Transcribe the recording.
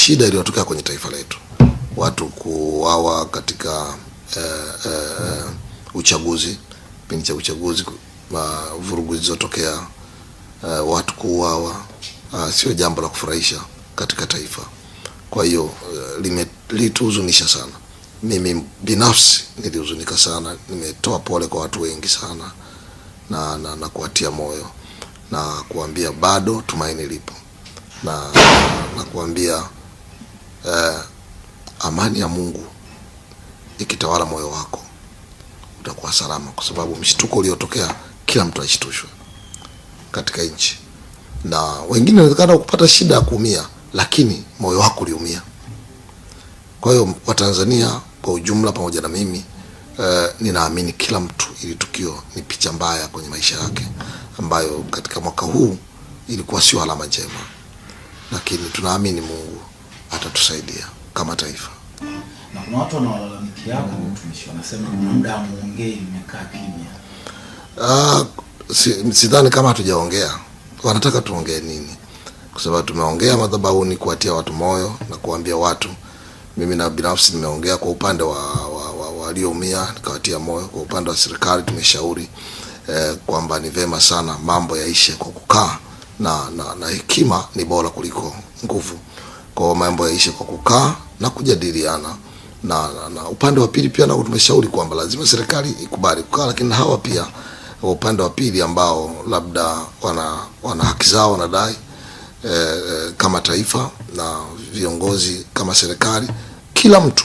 shida iliyotokea kwenye taifa letu, watu kuuawa katika uchaguzi, kipindi cha uchaguzi, vurugu zilizotokea, watu kuuawa, sio jambo la kufurahisha katika taifa. Kwa hiyo lituhuzunisha sana. Mimi binafsi nilihuzunika sana. Nimetoa pole kwa watu wengi sana na kuatia moyo na kuambia bado tumaini lipo, na kuambia amani ya Mungu ikitawala moyo wako utakuwa salama, kwa sababu mshtuko uliotokea kila mtu alishtushwa katika nchi, na wengine wanaweza kupata shida ya kuumia, lakini moyo wako uliumia. Kwa hiyo Watanzania kwa ujumla pamoja na mimi, ninaamini kila mtu, ili tukio ni picha mbaya kwenye maisha yake, ambayo katika mwaka huu ilikuwa sio alama njema, lakini tunaamini Mungu atatusaidia kama taifa. Na kuna watu wanaolalamikia hapo, mtumishi, wanasema muda muongee imekaa kimya. Sidhani kama hatujaongea. Wanataka tuongee nini? Kwa sababu tumeongea madhabahuni kuatia watu moyo na kuambia watu. Mimi na binafsi nimeongea kwa upande wa walioumia, nikawatia moyo. Kwa upande wa serikali tumeshauri kwamba ni vema sana mambo yaishe kwa kukaa, na hekima ni bora kuliko nguvu. Kwa mambo yaishe kwa kukaa na kujadiliana, na upande wa pili pia na tumeshauri kwamba lazima serikali ikubali kukaa, lakini hawa pia upande wa pili ambao labda wana haki zao wanadai, kama taifa na viongozi kama serikali, kila mtu